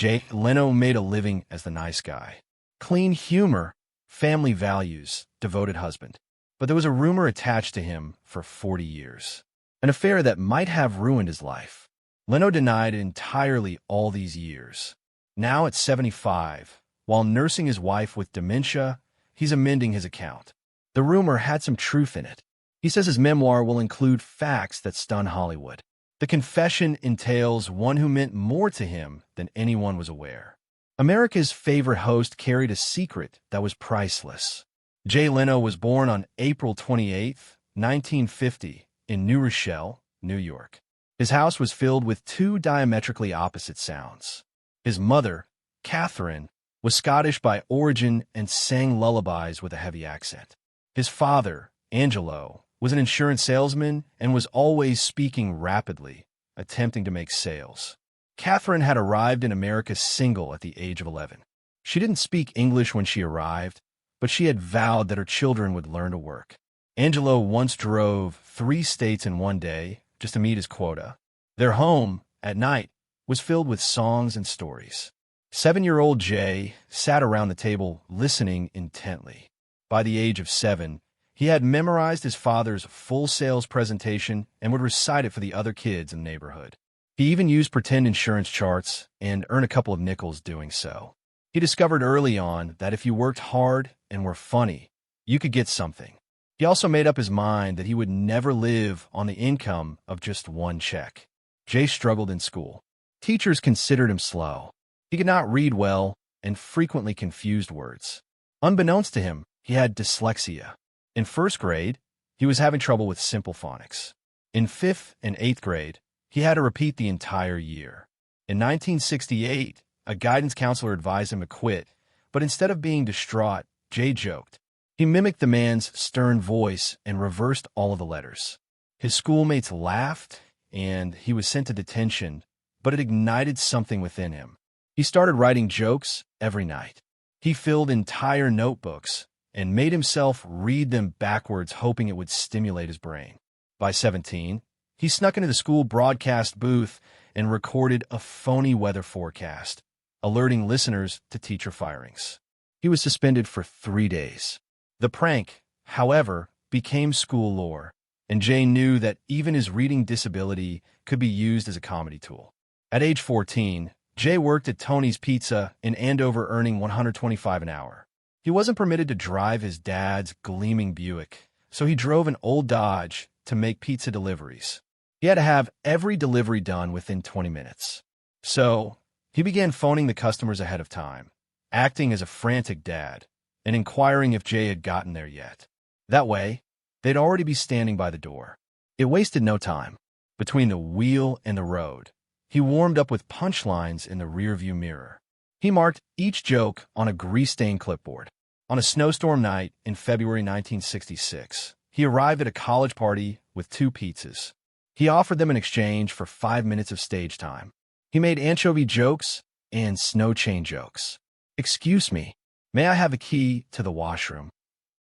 Jay Leno made a living as the nice guy. Clean humor, family values, devoted husband. But there was a rumor attached to him for 40 years. An affair that might have ruined his life. Leno denied entirely all these years. Now at 75, while nursing his wife with dementia, he's amending his account. The rumor had some truth in it. He says his memoir will include facts that stun Hollywood. The confession entails one who meant more to him than anyone was aware. America's favorite host carried a secret that was priceless. Jay Leno was born on April 28, 1950, in New Rochelle, New York. His house was filled with two diametrically opposite sounds. His mother, Catherine, was Scottish by origin and sang lullabies with a heavy accent. His father, Angelo, was an insurance salesman and was always speaking rapidly, attempting to make sales. Catherine had arrived in America single at the age of 11. She didn't speak English when she arrived, but she had vowed that her children would learn to work. Angelo once drove 3 states in one day just to meet his quota. Their home, at night, was filled with songs and stories. 7-year-old Jay sat around the table listening intently. By the age of 7, he had memorized his father's full sales presentation and would recite it for the other kids in the neighborhood. He even used pretend insurance charts and earned a couple of nickels doing so. He discovered early on that if you worked hard and were funny, you could get something. He also made up his mind that he would never live on the income of just one check. Jay struggled in school. Teachers considered him slow. He could not read well and frequently confused words. Unbeknownst to him, he had dyslexia. In 1st grade, he was having trouble with simple phonics. In 5th and 8th grade, he had to repeat the entire year. In 1968, a guidance counselor advised him to quit, but instead of being distraught, Jay joked. He mimicked the man's stern voice and reversed all of the letters. His schoolmates laughed, and he was sent to detention, but it ignited something within him. He started writing jokes every night. He filled entire notebooks and made himself read them backwards, hoping it would stimulate his brain. By 17, he snuck into the school broadcast booth and recorded a phony weather forecast, alerting listeners to teacher firings. He was suspended for 3 days. The prank, however, became school lore, and Jay knew that even his reading disability could be used as a comedy tool. At age 14, Jay worked at Tony's Pizza in Andover, earning $125 an hour. He wasn't permitted to drive his dad's gleaming Buick, so he drove an old Dodge to make pizza deliveries. He had to have every delivery done within 20 minutes. So, he began phoning the customers ahead of time, acting as a frantic dad, and inquiring if Jay had gotten there yet. That way, they'd already be standing by the door. It wasted no time. Between the wheel and the road, he warmed up with punchlines in the rearview mirror. He marked each joke on a grease-stained clipboard. On a snowstorm night in February 1966, he arrived at a college party with 2 pizzas. He offered them in exchange for 5 minutes of stage time. He made anchovy jokes and snow chain jokes. "Excuse me, may I have a key to the washroom?"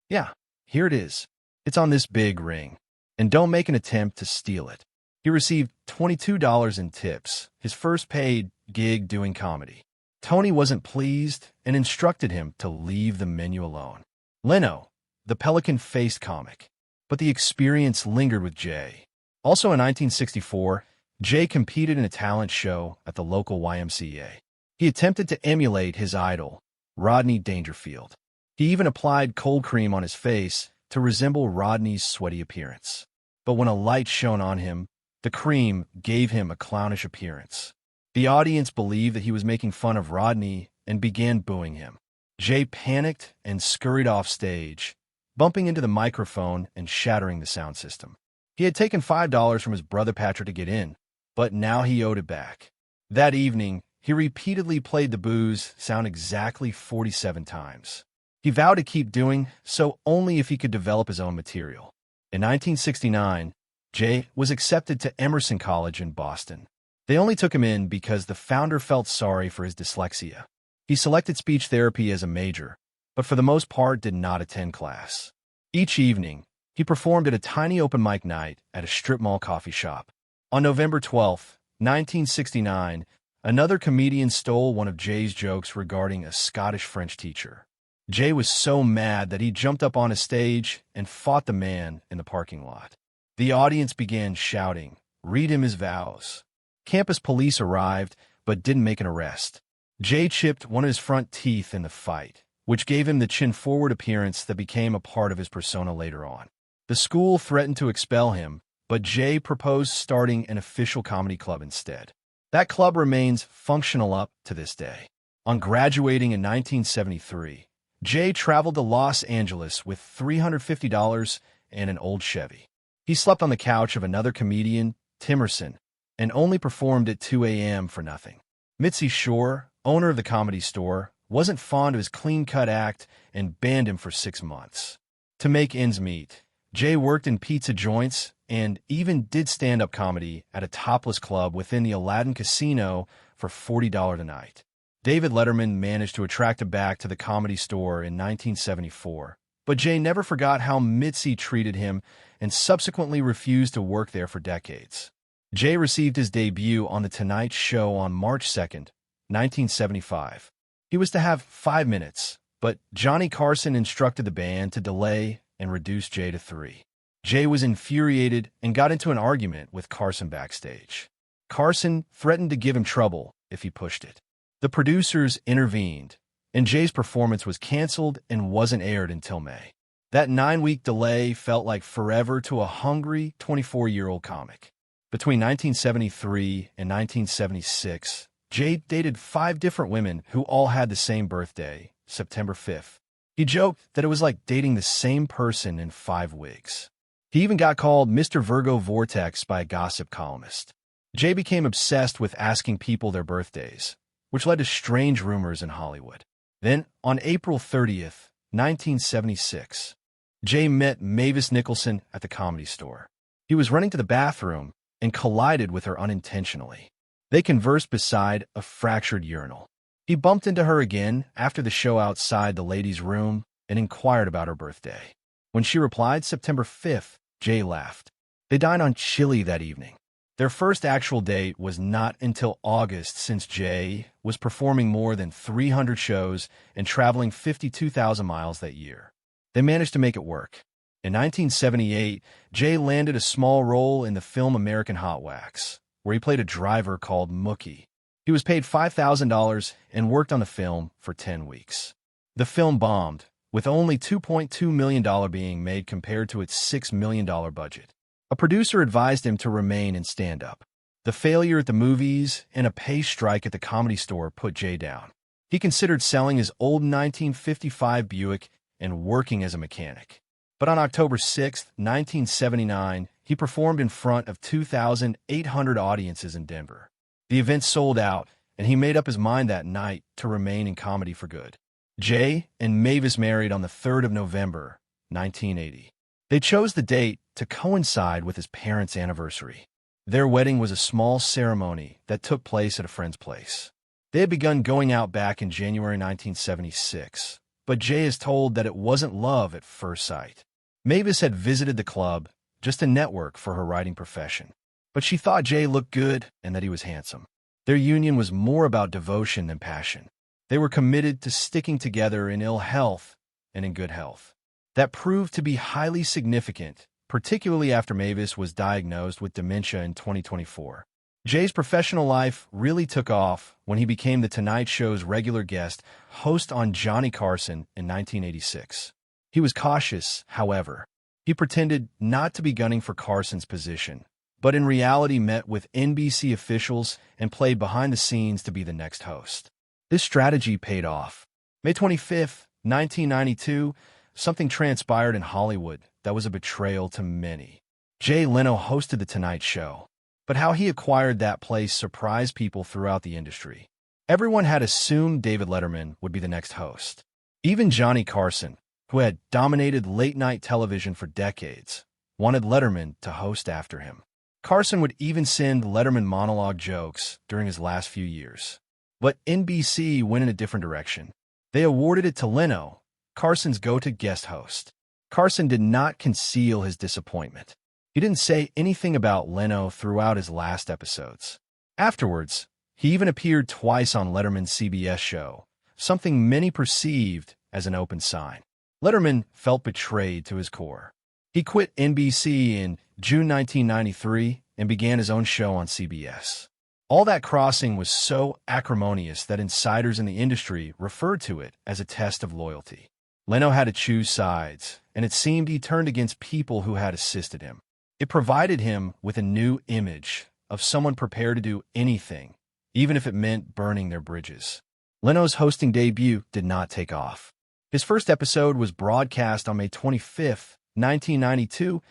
"Yeah, here it is. It's on this big ring. And don't make an attempt to steal it." He received $22 in tips, his first paid gig doing comedy. Tony wasn't pleased and instructed him to leave the menu alone. Leno, the pelican-faced comic. But the experience lingered with Jay. Also in 1964, Jay competed in a talent show at the local YMCA. He attempted to emulate his idol, Rodney Dangerfield. He even applied cold cream on his face to resemble Rodney's sweaty appearance. But when a light shone on him, the cream gave him a clownish appearance. The audience believed that he was making fun of Rodney and began booing him. Jay panicked and scurried off stage, bumping into the microphone and shattering the sound system. He had taken $5 from his brother Patrick to get in, but now he owed it back. That evening, he repeatedly played the boos sound exactly 47 times. He vowed to keep doing so only if he could develop his own material. In 1969, Jay was accepted to Emerson College in Boston. They only took him in because the founder felt sorry for his dyslexia. He selected speech therapy as a major, but for the most part did not attend class. Each evening, he performed at a tiny open mic night at a strip mall coffee shop. On November 12, 1969, Another comedian stole one of Jay's jokes regarding a Scottish French teacher. Jay was so mad that he jumped up on a stage and fought the man in the parking lot. The audience began shouting, "Read him his vows." Campus police arrived, but didn't make an arrest. Jay chipped one of his front teeth in the fight, which gave him the chin-forward appearance that became a part of his persona later on. The school threatened to expel him, but Jay proposed starting an official comedy club instead. That club remains functional up to this day. On graduating in 1973, Jay traveled to Los Angeles with $350 and an old Chevy. He slept on the couch of another comedian, Timerson, and only performed at 2 a.m. for nothing. Mitzi Shore, owner of the Comedy Store, wasn't fond of his clean-cut act and banned him for 6 months. To make ends meet, Jay worked in pizza joints and even did stand-up comedy at a topless club within the Aladdin Casino for $40 a night. David Letterman managed to attract him back to the Comedy Store in 1974, but Jay never forgot how Mitzi treated him and subsequently refused to work there for decades. Jay received his debut on The Tonight Show on March 2nd, 1975. He was to have 5 minutes, but Johnny Carson instructed the band to delay and reduce Jay to 3. Jay was infuriated and got into an argument with Carson backstage. Carson threatened to give him trouble if he pushed it. The producers intervened, and Jay's performance was canceled and wasn't aired until May. That 9-week delay felt like forever to a hungry 24-year-old comic. Between 1973 and 1976, Jay dated 5 different women who all had the same birthday, September 5th. He joked that it was like dating the same person in 5 wigs. He even got called Mr. Virgo Vortex by a gossip columnist. Jay became obsessed with asking people their birthdays, which led to strange rumors in Hollywood. Then, on April 30th, 1976, Jay met Mavis Nicholson at the Comedy Store. He was running to the bathroom and collided with her unintentionally. They conversed beside a fractured urinal. He bumped into her again after the show outside the ladies' room and inquired about her birthday. When she replied September 5th, Jay laughed. They dined on chili that evening. Their first actual date was not until August, since Jay was performing more than 300 shows and traveling 52,000 miles that year. They managed to make it work. In 1978, Jay landed a small role in the film American Hot Wax, where he played a driver called Mookie. He was paid $5,000 and worked on the film for 10 weeks. The film bombed, with only $2.2 million being made compared to its $6 million budget. A producer advised him to remain in stand-up. The failure at the movies and a pay strike at the Comedy Store put Jay down. He considered selling his old 1955 Buick and working as a mechanic. But on October 6, 1979, he performed in front of 2,800 audiences in Denver. The event sold out, and he made up his mind that night to remain in comedy for good. Jay and Mavis married on the 3rd of November, 1980. They chose the date to coincide with his parents' anniversary. Their wedding was a small ceremony that took place at a friend's place. They had begun going out back in January 1976, but Jay is told that it wasn't love at first sight. Mavis had visited the club just to network for her writing profession, but she thought Jay looked good and that he was handsome. Their union was more about devotion than passion. They were committed to sticking together in ill health and in good health. That proved to be highly significant, particularly after Mavis was diagnosed with dementia in 2024. Jay's professional life really took off when he became The Tonight Show's regular guest host on Johnny Carson in 1986. He was cautious, however. He pretended not to be gunning for Carson's position, but in reality met with NBC officials and played behind the scenes to be the next host. This strategy paid off. May 25, 1992, something transpired in Hollywood that was a betrayal to many. Jay Leno hosted The Tonight Show, but how he acquired that place surprised people throughout the industry. Everyone had assumed David Letterman would be the next host. Even Johnny Carson, who had dominated late-night television for decades, wanted Letterman to host after him. Carson would even send Letterman monologue jokes during his last few years. But NBC went in a different direction. They awarded it to Leno, Carson's go-to guest host. Carson did not conceal his disappointment. He didn't say anything about Leno throughout his last episodes. Afterwards, He even appeared twice on Letterman's CBS show, something many perceived as an open sign. Letterman felt betrayed to his core. He quit NBC in June 1993 and began his own show on CBS. All that crossing was so acrimonious that insiders in the industry referred to it as a test of loyalty. Leno had to choose sides, and it seemed he turned against people who had assisted him. It provided him with a new image of someone prepared to do anything, even if it meant burning their bridges. Leno's hosting debut did not take off. His first episode was broadcast on May 25, 1992,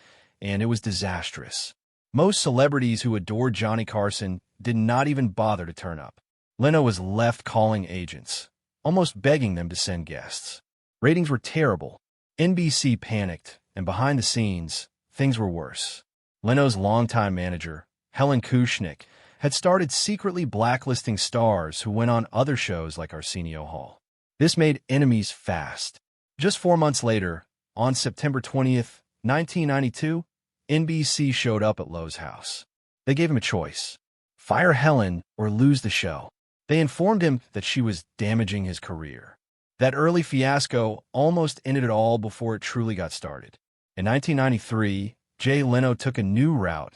and it was disastrous. Most celebrities who adored Johnny Carson did not even bother to turn up. Leno was left calling agents, almost begging them to send guests. Ratings were terrible. NBC panicked, and behind the scenes, things were worse. Leno's longtime manager, Helen Kushnick, had started secretly blacklisting stars who went on other shows like Arsenio Hall. This made enemies fast. Just 4 months later, on September 20th, 1992, NBC showed up at Lowe's house. They gave him a choice: fire Helen or lose the show. They informed him that she was damaging his career. That early fiasco almost ended it all before it truly got started. In 1993, Jay Leno took a new route